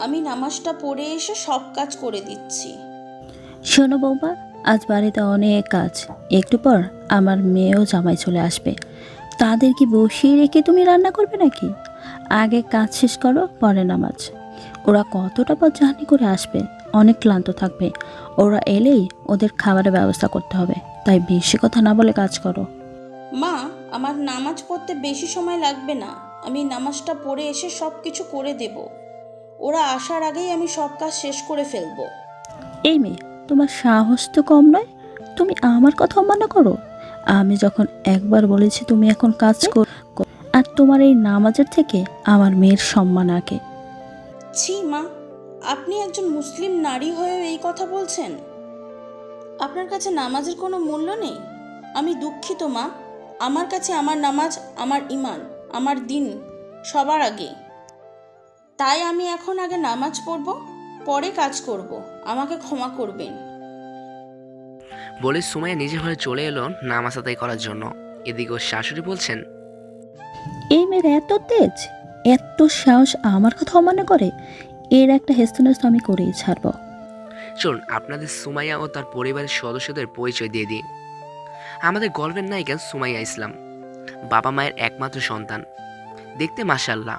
আমি নামাজটা পড়ে এসে সব কাজ করে দিচ্ছি। শোনো বৌমা, আজ বাড়িতে অনেক কাজ। একটু পর আমার মেয়েও জামাই চলে আসবে। তাদের কি বসিয়ে রেখে তুমি রান্না করবে নাকি? আগে কাজ শেষ করো, পরে নামাজ। ওরা কতটা পথ জার্নি করে আসবে, অনেক ক্লান্ত থাকবে। ওরা এলেই ওদের খাবারের ব্যবস্থা করতে হবে, তাই বেশি কথা না বলে কাজ করো। মা, আমার নামাজ পড়তে বেশি সময় লাগবে না। আমি নামাজটা পড়ে এসে সব কিছু করে দেব। ওরা আসার আগেই আমি সব কাজ শেষ করে ফেলবো। এই মেয়ে, তোমার সাহস তো কম নয়। তুমি আমার কথা অমান্য করো। আমি যখন একবার বলেছি তুমি এখন কাজ করো, আর তোমার এই নামাজের থেকে আমার মেয়ের সম্মান আগে। ছি মা, আপনি একজন মুসলিম নারী হয়েও এই কথা বলছেন? আপনার কাছে নামাজের কোনো মূল্য নেই? আমি দুঃখিত মা। আমার কাছে আমার নামাজ, আমার ঈমান, আমার দিন সবার আগে। তাই আমি এখন আগে নামাজ পড়ব, পরে কাজ করব। আমাকে ক্ষমা করবেন। বলে সুমাইয়া নিজে ঘরে চলে এলো নামাজ আদায় করার জন্য। এদিকে ওর শাশুড়ি বলছেন, এই মেয়ের এত তেজ, এত সাহস আমার কথা অমান্য করে। এর একটা হেস্তনেস্ত আমি করেই ছাড়ব। চলুন আপনাদের সুমাইয়া ও তার পরিবারের সদস্যদের পরিচয় দিয়ে দিই। আমাদের গল্পের নায়িকা সুমাইয়া ইসলাম, বাবা মায়ের একমাত্র সন্তান। দেখতে মাশাআল্লাহ,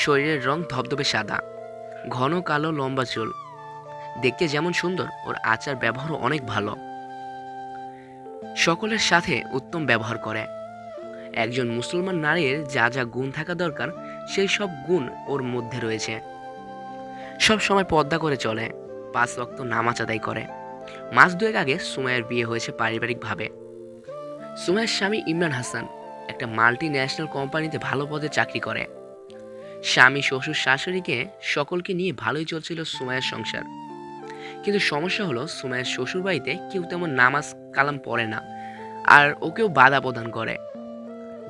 শরীরের রং ধবধবে সাদা, ঘন কালো লম্বা চুল। দেখতে যেমন সুন্দর, ওর আচার ব্যবহারও অনেক ভালো। সকলের সাথে উত্তম ব্যবহার করে। একজন মুসলমান নারীর যা যা গুণ থাকা দরকার, সেই সব গুণ ওর মধ্যে রয়েছে। সব সময় পর্দা করে চলে, 5 ওয়াক্ত নামাজ আদায় করে। মাস দুয়েক আগে সুমাইয়ার বিয়ে হয়েছে পারিবারিকভাবে। সুমাইয়ার স্বামী ইমরান হাসান একটা মাল্টি ন্যাশনাল কোম্পানিতে ভালো পদে চাকরি করে। স্বামী, শ্বশুর, শাশুড়িকে সকলকে নিয়ে ভালোই চলছিল সুমাইয়ার সংসার। কিন্তু সমস্যা হলো, সুমাইয়ার শ্বশুর বাড়িতে কেউ তেমন নামাজ কালাম পড়ে না, আর ওকেও বাধা প্রদান করে।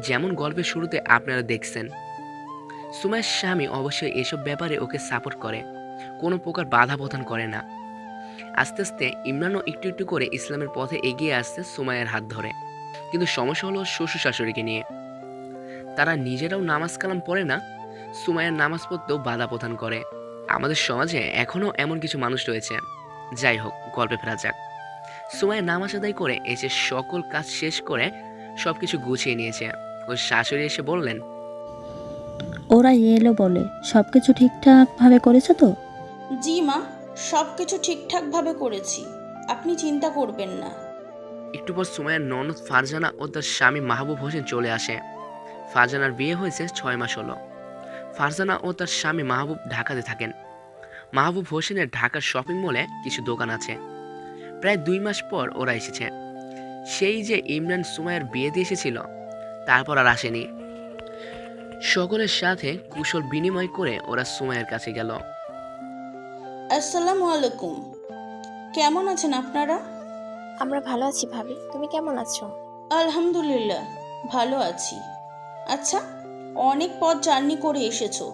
যেমন গল্পের শুরুতে আপনারা দেখছেন, সুমাইয়ার স্বামী অবশ্যই এসব ব্যাপারে ওকে সাপোর্ট করে, কোনো প্রকার বাধা প্রদান করে না। আস্তে আস্তে ইমরানও একটু একটু করে ইসলামের পথে এগিয়ে আসছে সুমাইয়ার হাত ধরে। কিন্তু সমস্যা হলো শ্বশুর শাশুড়িকে নিয়ে। তারা নিজেরাও নামাজ কালাম পড়ে না, সুমাইয়ার নামাজ পড়তেও বাধা প্রদান করে। আমাদের সমাজে এখনও এমন কিছু মানুষ রয়েছে। যাই হোক, গল্পে ফেরা যাক। সুমাইয়া নামাজ আদায় করে এসে সকল কাজ শেষ করে সবকিছু গুছিয়ে নিয়েছে। ওর শাশুড়ি এসে বললেন, ওরা এলো বলে সব কিছু ঠিকঠাকভাবে করেছো তো? জি মা, সব কিছু ঠিকঠাকভাবে করেছি, আপনি চিন্তা করবেন না। একটু পর সুমাইয়ার ননদ ফারজানা ও তার স্বামী মাহবুব হোসেন চলে আসে। ফারজানার বিয়ে হয়েছে 6 মাস হলো। ফারজানা ও তার স্বামী মাহবুব ঢাকাতে থাকেন। মাহবুব হোসেনের ঢাকার শপিং মলে কিছু দোকান আছে। প্রায় 2 মাস পর ওরা এসেছে। সেই যে ইমরান সুমাইয়ার বিয়ে দিয়ে এসেছিল, তারপর আর আসেনি। সকলের সাথে কুশল বিনিময় করে ওরা সুমাইয়ার কাছে গেল। আসসালামু আলাইকুম। কেমন আছেন আপনারা? আমরা ভালো আছি ভাবি, তুমি কেমন আছো? আলহামদুলিল্লাহ, ভালো আছি। আচ্ছা, অনেক পথ জার্নি করে এসেছো।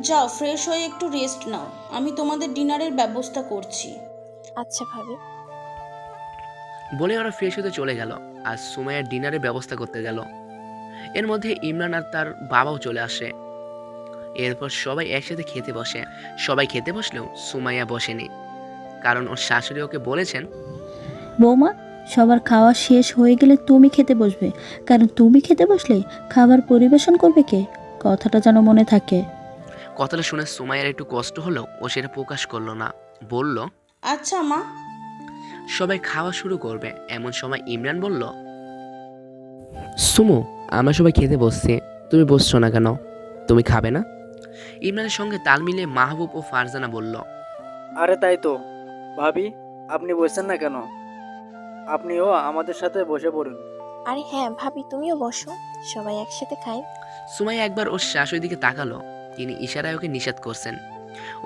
যাও, ফ্রেশ হয়ে একটু রেস্ট নাও। আমি তোমাদের ডিনারের ব্যবস্থা করছি। আচ্ছা ভাবি। বলে ওরা ফ্রেশ হতে চলে গেল আর সুমাইয়ার ডিনারের ব্যবস্থা করতে গেল। এর মধ্যে ইমরান আর তার বাবাও চলে আসে। এরপর সবাই একসাথে খেতে বসে। সবাই খেতে বসলেও সুমাইয়া বসেনি, কারণ ওর শাশুড়ি ওকে বলেছেন, বৌমা, সবার খাওয়া শেষ হয়ে গেলে তুমি খেতে বসবে, কারণ তুমি খেতে বসলে খাবার পরিবেশন করবে কে? কথাটা যেন মনে থাকে। কথাটা শুনে সুমাইয়ার একটু কষ্ট হলো, ও সেটা প্রকাশ করলো না। বলল, আচ্ছা মা। সবাই খাওয়া শুরু করবে। এমন সময় ইমরান বলল, সুমু, আমরা সবাই খেতে বসছি, তুমি বসছো না কেন? তুমি খাবে না? ইমরানের সঙ্গে তাল মিলিয়ে মাহবুব ও ফারজানা বলল, আরে তাই তো ভাবি, আপনি বসছেন না কেন? আপনিও আমাদের সাথে বসে পড়ুন। আরে হ্যাঁ ভাবি, তুমিও বসো, সবাই একসাথে খাই। সুমাইয়া একবার ওর শাশুড়ির দিকে তাকালো। তিনি ইশারায় ওকে নিষেধ করছেন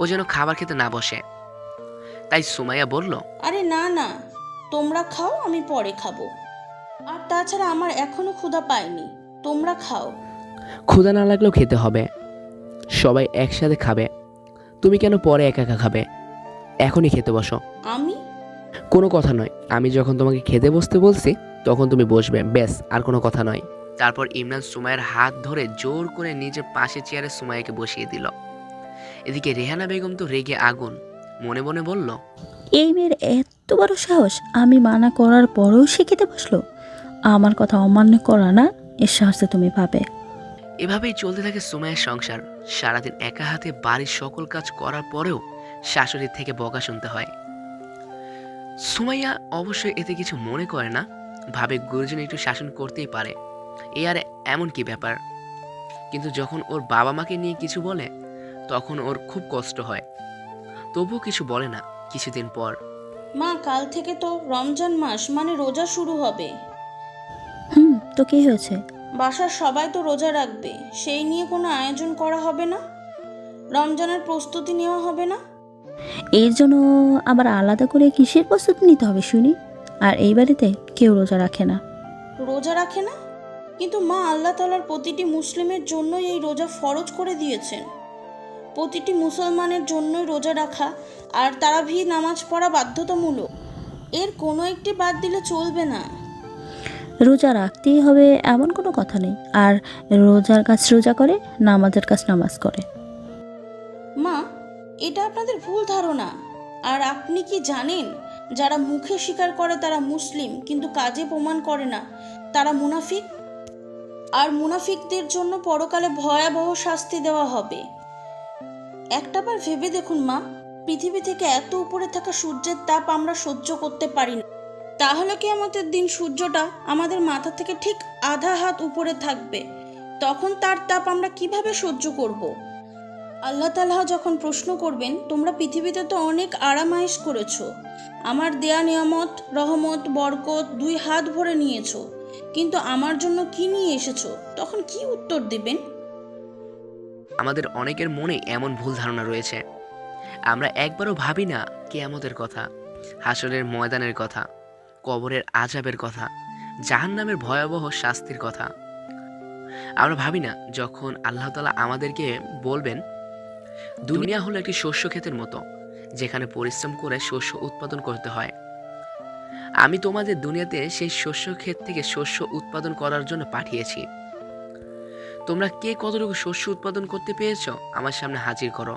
ও যেন খাবার খেতে না বসে। তাই সুমাইয়া বলল, আরে না না, তোমরা খাও, আমি পরে খাবো। আর তাছাড়া আমার এখনো ক্ষুধা পায়নি, তোমরা খাও। ক্ষুধা না লাগলেও খেতে হবে, সবাই একসাথে খাবে। তুমি কেন পরে একা একা খাবে? এখনই খেতে বসো। আমি? কোনো কথা নয়, আমি যখন তোমাকে খেতে বসতে বলছি তখন তুমি বসবে, ব্যাস, আর কোনো কথা নয়। তারপর ইমরান সুমাইয়ার হাত ধরে জোর করে নিজের পাশে চেয়ারে সুমাইয়াকে বসিয়ে দিল। এদিকে রেহানা বেগম তো রেগে আগুন, মনে মনে বলল, এই মেয়ের এত বড় সাহস, আমি মানা করার পরেও সে খেতে বসলো। আমার কথা অমান্য করা না, এর সাহসে তুমি পাবে। এভাবেই চলতে থাকে সুমাইয়ার সংসার। সারাদিন একা হাতে বাড়ির সকল কাজ করার পরেও শাশুড়ির থেকে বকা শুনতে হয়। সুমাইয়া অবশ্যই এতে কিছু মনে করে না, ভাবে গুরুজন একটু শাসন করতেই পারে, এ আর এমন কি ব্যাপার। কিন্তু যখন ওর বাবা মাকে নিয়ে কিছু বলে তখন ওর খুব কষ্ট হয়, তবুও কিছু বলে না। কিছুদিন পর মা, কাল থেকে তো রমজান মাস, মানে রোজা শুরু হবে। তো কি হয়েছে? বাসার সবাই তো রোজা রাখবে, সেই নিয়ে কোনো আয়োজন করা হবে না? রমজানের প্রস্তুতি নেওয়া হবে না? এর জন্য আবার আলাদা করে কিসের প্রস্তুতি নিতে হবে শুনি? আর এই বাড়িতে কেউ রোজা রাখে না। রোজা রাখে না? কিন্তু মা, আল্লাহ তাআলার প্রতিটি মুসলিমের জন্যই এই রোজা ফরজ করে দিয়েছেন। প্রতিটি মুসলমানের জন্যই রোজা রাখা আর তারাবি নামাজ পড়া বাধ্যতামূলক। এর কোনো একটি বাদ দিলে চলবে না। রোজা রাখতেই হবে এমন কোনো কথা নেই। আর রোজার কাজ রোজা করে, নামাজের কাজ নামাজ করে। মা, এটা আপনাদের ভুল ধারণা। আর আপনি কি জানেন, যারা মুখে স্বীকার করে তারা মুসলিম কিন্তু কাজে প্রমাণ করে না, তারা মুনাফিক। আর মুনাফিকদের জন্য পরকালে ভয়াবহ শাস্তি দেওয়া হবে। একটাবার ভেবে দেখুন মা, পৃথিবী থেকে এত উপরে থাকা সূর্যের তাপ আমরা সহ্য করতে পারি না, তাহলে কিয়ামতের দিন সূর্যটা আমাদের মাথা থেকে ঠিক আধা হাত উপরে থাকবে, তখন তার তাপ আমরা কিভাবে সহ্য করব? আল্লাহ তাআলা যখন প্রশ্ন করবেন, তোমরা পৃথিবীতে তো অনেক আরামায়েশ করেছো, আমার দেয়া নিয়ামত, রহমত, বরকত 2 হাত ভরে নিয়েছো, কিন্তু আমার জন্য কি নিয়ে এসেছো? তখন কি উত্তর দিবেন? আমাদের অনেকের মনে এমন ভুল ধারণা রয়েছে। আমরা একবারও ভাবি না কিয়ামতের কথা, হাসরের ময়দানের কথা, কবরের আযাবের কথা, জাহান্নামের ভয়াবহ শাস্তির কথা। আমরা ভাবি না যখন আল্লাহ তাআলা আমাদেরকে বলবেন, দুনিয়া হলো একটি শস্য ক্ষেতের মতো, যেখানে পরিশ্রম করে শস্য উৎপাদন করতে হয়। আমি তোমাদের দুনিয়াতে সেই শস্য ক্ষেত থেকে শস্য উৎপাদন করার জন্য পাঠিয়েছি। তোমরা কে কতটুকু শস্য উৎপাদন করতে পেরেছো আমার সামনে হাজির করো।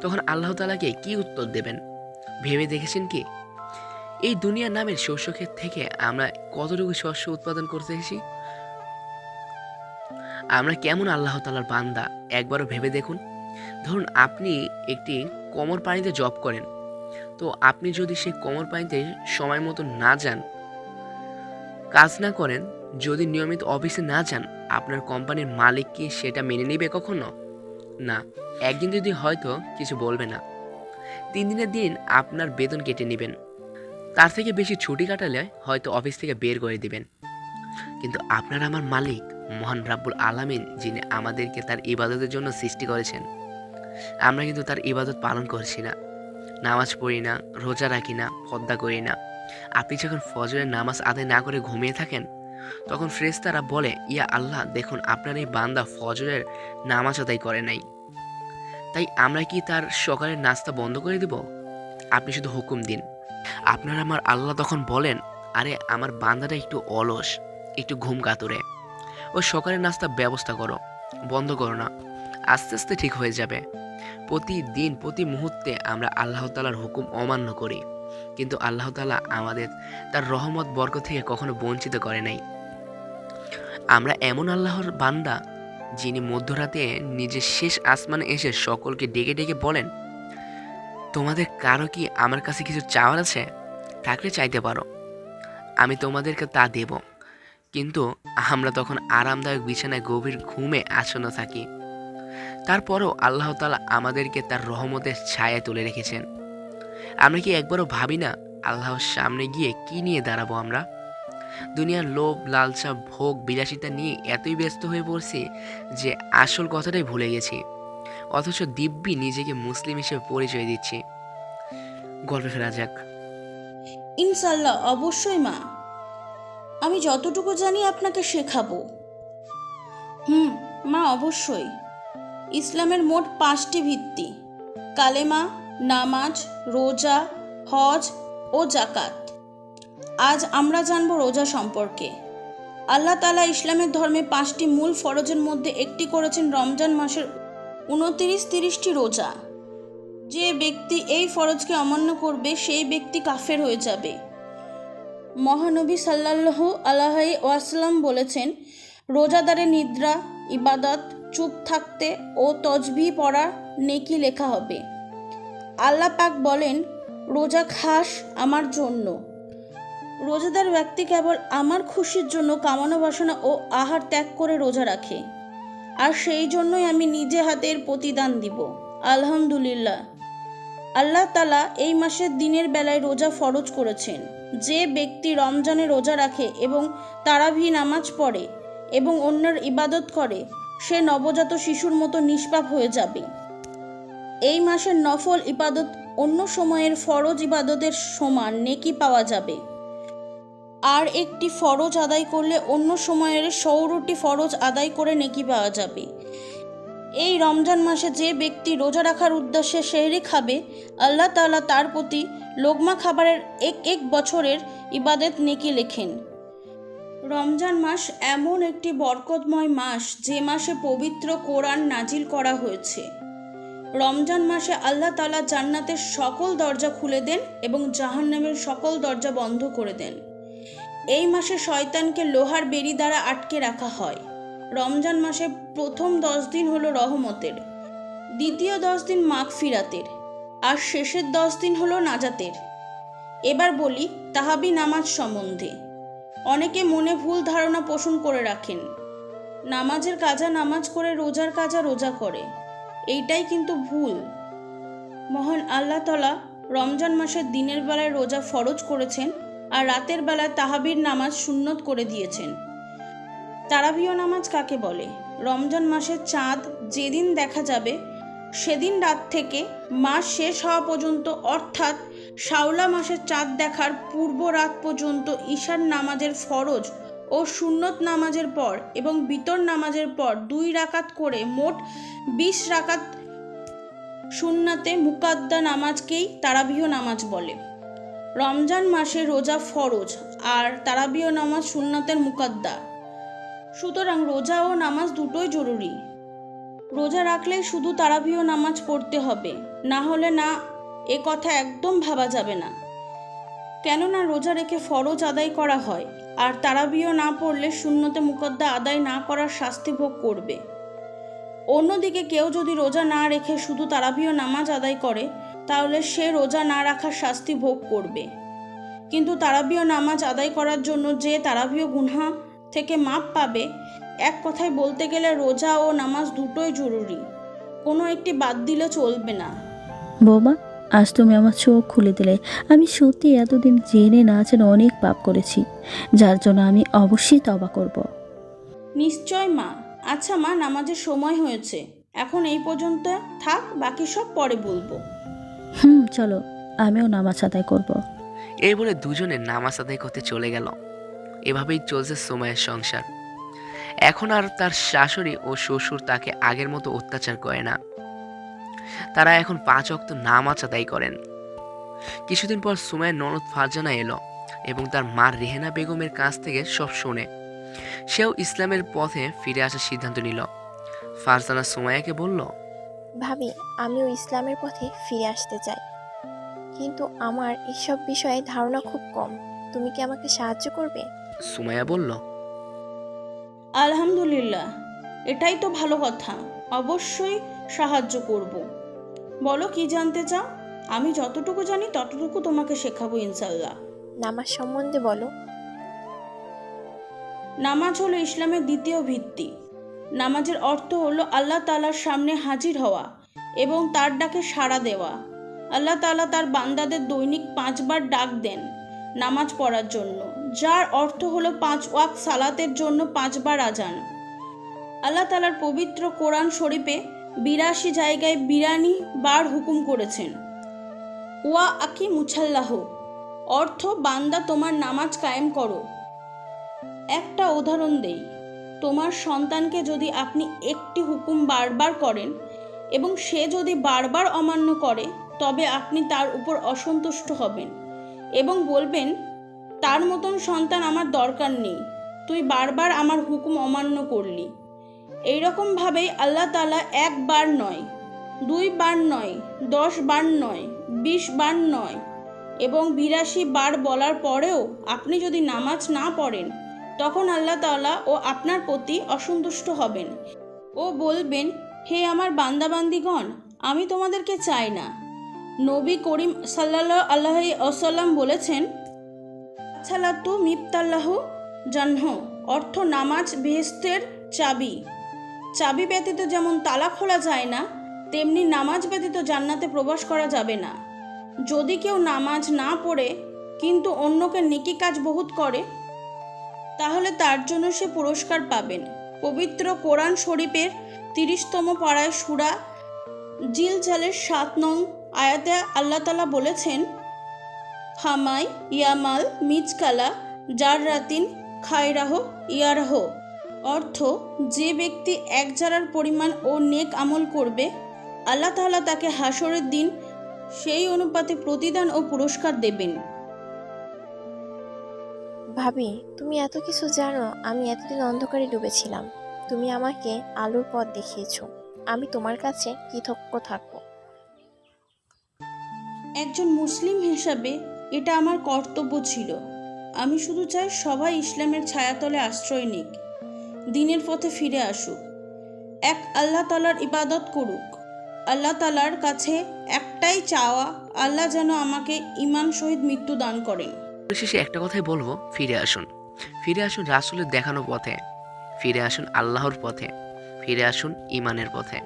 তখন আল্লাহ তাআলাকে কি উত্তর দেবেন ভেবে দেখেছেন কি? এই দুনিয়া নামের শস্য ক্ষেত থেকে আমরা কতটুকু শস্য উৎপাদন করতে এসেছি? আমরা কেমন আল্লাহ তাআলার বান্দা একবারও ভেবে দেখুন। ধরুন আপনি একটি কোমর পানিতে জব করেন, তো আপনি যদি সেই কোমর পানিতে সময় মতো না যান, কাজ না করেন, যদি নিয়মিত অফিসে না যান, আপনার কোম্পানির মালিক কি সেটা মেনে নেবে কখনো? না। একদিন যদি হয়তো কিছু বলবে না, 3 দিনের দিন আপনার বেতন কেটে নেবেন, তার থেকে বেশি ছুটি কাটালে হয়তো অফিস থেকে বের করে দিবেন। কিন্তু আপনার আমার মালিক মহান রাব্বুল আলামিন, যিনি আমাদেরকে তার ইবাদতের জন্য সৃষ্টি করেছেন, আমরা কিন্তু তার ইবাদত পালন করছি না, নামাজ পড়ি না, রোজা রাখি না, পর্দা করি না। আপনি যখন ফজরের নামাজ আদায় না করে ঘুমিয়ে থাকেন, তখন ফেরেশতারা বলে, ইয়া আল্লাহ, দেখুন আপনার এই বান্দা ফজরের নামাজ আদায় করে নাই, তাই আমরা কি তার সকালের নাস্তা বন্ধ করে দিব? আপনি শুধু হুকুম দিন। আপনার আমার আল্লাহ তখন বলেন, আরে আমার বান্দাটা একটু অলস, একটু ঘুম কাতুরে, ও সকালের নাস্তা ব্যবস্থা করো, বন্ধ করো না, আস্তে আস্তে ঠিক হয়ে যাবে। প্রতিদিন প্রতি মুহূর্তে আমরা আল্লাহ তাআলার হুকুম অমান্য করি, কিন্তু আল্লাহ তাআলা আমাদের তার রহমত বরকত থেকে কখনো বঞ্চিত করে নাই। আমরা এমন আল্লাহর বান্দা, যিনি মধ্যরাতে নিজের শেষ আসমানে এসে সকলকে ডেকে ডেকে বলেন, তোমাদের কারো কি আমার কাছে কিছু চাওয়ার আছে? থাকলে চাইতে পারো, আমি তোমাদেরকে তা দেব। কিন্তু আমরা তখন আরামদায়ক বিছানায় গভীর ঘুমে আচ্ছন্ন থাকি। তারপরও আল্লাহ তাআলা আমাদেরকে তার রহমতের ছায়ায় তুলে রেখেছেন। আমরা কি একবারও ভাবি না আল্লাহর সামনে গিয়ে কি নিয়ে দাঁড়াবো? আমরা দুনিয়ার লোভ, লালসা, ভোগ, বিলাসিতা নিয়ে এতই ব্যস্ত হয়ে পড়ছি যে আসল কথাটাই ভুলে গেছি, অথচ দিব্যি নিজেকে মুসলিম হিসেবে পরিচয় দিচ্ছি। গল্পে ফেরা যাক। ইনশাল্লাহ, অবশ্যই মা, আমি যতটুকু জানি আপনাকে শেখাবো। মা, অবশ্যই। ইসলামের মোট 5টি ভিত্তি: কালেমা, নামাজ, রোজা, হজ ও জাকাত। আজ আমরা জানব রোজা সম্পর্কে। আল্লাহ তাআলা ইসলামের ধর্মে 5টি মূল ফরজের মধ্যে একটি করেছেন রমজান মাসের 29-30টি রোজা। যে ব্যক্তি এই ফরজকে অমান্য করবে সেই ব্যক্তি কাফের হয়ে যাবে। মহানবী সাল্লাল্লাহু আলাইহি ওয়াসাল্লাম বলেছেন, রোজাদারের নিদ্রা, ইবাদত, চুপ থাকতে ও তসবিহ পড়া নেকি লেখা হবে। আল্লাহ পাক বলেন, রোজা খাস আমার জন্য। রোজাদার ব্যক্তি কেবল আমার খুশির জন্য কামনা বাসনা ও আহার ত্যাগ করে রোজা রাখে, আর সেই জন্যই আমি নিজে হাতের প্রতিদান দিব। আলহামদুলিল্লাহ। আল্লাহ তাআলা এই মাসের দিনের বেলায় রোজা ফরজ করেছেন। যে ব্যক্তি রমজানে রোজা রাখে এবং তারাবি নামাজ পড়ে এবং অন্যের ইবাদত করে, সে নবজাত শিশুর মতো নিষ্পাপ হয়ে যাবে। এই মাসের নফল ইবাদত অন্য সময়ের ফরজ ইবাদতের সমান নেকি পাওয়া যাবে। আর একটি ফরজ আদায় করলে অন্য সময়ের ১৬টি ফরজ আদায় করে নেকি পাওয়া যাবে। এই রমজান মাসে যে ব্যক্তি রোজা রাখার উদ্দেশ্যে সেহরি খাবে, আল্লাহ তাআলা তার প্রতি লোকমা খাবারের এক বছরের ইবাদত নেকি লেখেন। রমজান মাস এমন একটি বরকতময় মাস যে মাসে পবিত্র কোরআন নাজিল করা হয়েছে। রমজান মাসে আল্লাহ তাআলা জান্নাতের সকল দরজা খুলে দেন এবং জাহান্নামের সকল দরজা বন্ধ করে দেন। এই মাসে শয়তানকে লোহার বেড়ি দ্বারা আটকে রাখা হয়। রমজান মাসে প্রথম 10 দিন হলো রহমতের, দ্বিতীয় 10 দিন মাগফিরাতের, আর শেষের 10 দিন হলো নাজাতের। এবার বলি তাহাবি নামাজ সম্বন্ধে। অনেকে মনে ভুল ধারণা পোষণ করে রাখেন, নামাজের কাজা নামাজ করে রোজার কাজা রোজা করে। এইটাই কিন্তু ভুল। মহান আল্লাহ তাআলা রমজান মাসের দিনের বেলায় রোজা ফরজ করেছেন আর রাতের বেলায় তাহাবির নামাজ সুন্নত করে দিয়েছেন। তারাবিও নামাজ কাকে বলে? রমজান মাসের চাঁদ যেদিন দেখা যাবে সেদিন রাত থেকে মাস শেষ হওয়া পর্যন্ত, অর্থাৎ শাওলা মাসের চাঁদ দেখার পূর্ব রাত পর্যন্ত ঈশার নামাজের ফরজ ও সুন্নত নামাজের পর এবং বিতর নামাজের পর 2 রাকাত করে মোট 20 রাকাত সুন্নাতে মুকাদ্দা নামাজকেই তারাবিও নামাজ বলে। রমজান মাসে রোজা ফরজ আর তারাবিও নামাজ সুন্নাতের মুকাদ্দা। সুতরাং রোজা ও নামাজ দুটোই জরুরি। রোজা রাখলেই শুধু তারাবিও নামাজ পড়তে হবে, না হলে না, এ কথা একদম ভাবা যাবে না। কেননা রোজা রেখে ফরজ আদায় করা হয়, আর তারাবিও না পড়লে সুন্নতে মুকাদ্দা আদায় না করার শাস্তি ভোগ করবে। অন্যদিকে কেউ যদি রোজা না রেখে শুধু তারাবিও নামাজ আদায় করে, তাহলে সে রোজা না রাখার শাস্তি ভোগ করবে। কিন্তু তারাবিও নামাজ আদায় করার জন্য যে তারাবিও গুনাহ থেকে মাপ পাবে। এক কথায় বলতে গেলে রোজা ও নামাজ দুটোই জরুরি, কোনো একটি বাদ দিলে চলবে না। বৌমা, আজ তুমি আমার চোখ খুলে দিলে। আমি সত্যি এতদিন জেনে না জেনে অনেক পাপ করেছি, যার জন্য আমি অবশ্যই তওবা করব। নিশ্চয় মা। আচ্ছা মা, নামাজের সময় হয়েছে, এখন এই পর্যন্ত থাক, বাকি সব পরে বলবো। চলো, আমিও নামাজ আদায় করব। এই বলে দুজনে নামাজ আদায় করতে চলে গেল। এভাবেই চলছে সুমাইয়ার সংসার। এখন আর তার শাশুড়ি ও শ্বশুর তাকে আগের মতো অত্যাচার করে না। তারা এখন 5 ওয়াক্ত নামাজ আদায় করেন। কিছুদিন পর সুমাইয়ার ননদ ফারজানা এলো এবং তার মা রেহেনা বেগমের কাছ থেকে সব শোনে। সেও ইসলামের পথে ফিরে আসার সিদ্ধান্ত নিল। ফারজানা সুমাইয়াকে বলল, ভাবি, আমিও ইসলামের পথে ফিরে আসতে চাই, কিন্তু আমার এসব বিষয়ে ধারণা খুব কম। তুমি কি আমাকে সাহায্য করবে? সুমাইয়া বলল, আলহামদুলিল্লাহ, এটাই তো ভালো কথা, অবশ্যই সাহায্য করব। বলো কি জানতে চাও? আমি যতটুকু জানি ততটুকু তোমাকে শেখাবো ইনশাল্লাহ। নামাজ সম্বন্ধে বলো। নামাজ হলো ইসলামের দ্বিতীয় ভিত্তি। নামাজের অর্থ হলো আল্লাহ তাআলার সামনে হাজির হওয়া এবং তার ডাকে সাড়া দেওয়া। আল্লাহ তাআলা তার বান্দাদের দৈনিক 5 বার ডাক দেন নামাজ পড়ার জন্য, যার অর্থ হলো 5 ওয়াক্ত সালাতের জন্য 5 বার আজান। আল্লাহ তাআলার পবিত্র কোরআন শরীফে 82 জায়গায় 82 বার হুকুম করেছেন। ওয়া আকি মুছাল্লাহ, অর্থ বান্দা তোমার নামাজ কায়েম করো। একটা উদাহরণ দেই, তোমার সন্তানকে যদি আপনি একটি হুকুম বারবার করেন এবং সে যদি বারবার অমান্য করে, তবে আপনি তার উপর অসন্তুষ্ট হবেন এবং বলবেন, তার মতন সন্তান আমার দরকার নেই, তুই বারবার আমার হুকুম অমান্য করলি। এইরকমভাবেই আল্লাহ তাআলা 1 বার নয়, 2 বার নয়, 10 বার নয়, 20 বার নয় এবং 82 বার বলার পরেও আপনি যদি নামাজ না পড়েন, তখন আল্লাহ তাআলা ও আপনার প্রতি অসন্তুষ্ট হবেন ও বলবেন, হে আমার বান্দাবান্দিগণ, আমি তোমাদেরকে চাই না। নবী করিম সাল্লাল্লাহু আলাইহি ওয়াসাল্লাম বলেছেন, সালাতু মিফতাল্লাহু জান্নাহ, অর্থ নামাজ বেহেশতের চাবি। চাবি ব্যতীত যেমন তালা খোলা যায় না, তেমনি নামাজ ব্যতীত জান্নাতে প্রবেশ করা যাবে না। যদি কেউ নামাজ না পড়ে কিন্তু অন্যকে নেকি কাজ বহুত করে, তাহলে তার জন্য সে পুরস্কার পাবেন। পবিত্র কোরআন শরীফের 30তম পারায় সূরা জিলজালের 7 নং আয়াতে আল্লাহ তাআলা বলেছেন, হামাই ইয়ামাল মিজকালা জাররাতিন খায়রাহ ইয়ারাহ, অর্থ যে ব্যক্তি 1 জারার পরিমাণ ও নেক আমল করবে, আল্লাহ তাআলা তাকে হাসরের দিন সেই অনুপাতে প্রতিদান ও পুরস্কার দেবেন। ভাবি, তুমি এত কিছু জানো। আমি এতদিন অন্ধকারে ডুবেছিলাম, তুমি আমাকে আলোর পথ দেখিয়েছো। আমি তোমার কাছে কৃতজ্ঞ থাকবো। একজন মুসলিম হিসাবে এটা আমার কর্তব্য ছিল। আমি শুধু চাই সবাই ইসলামের ছায়াতলে আশ্রয় নিক, দিনের পথে ফিরে আসুক, এক আল্লাহ তাআলার ইবাদত করুক। আল্লাহ তাআলার কাছে একটাই চাওয়া, আল্লাহ যেন আমাকে ঈমান সহিত মৃত্যু দান করেন। পরিশেষে একটা কথাই বলবো, ফিরে আসুন। ফিরে আসুন রাসূলের দেখানো পথে, ফিরে আসুন আল্লাহর পথে, ফিরে আসুন ঈমানের পথে।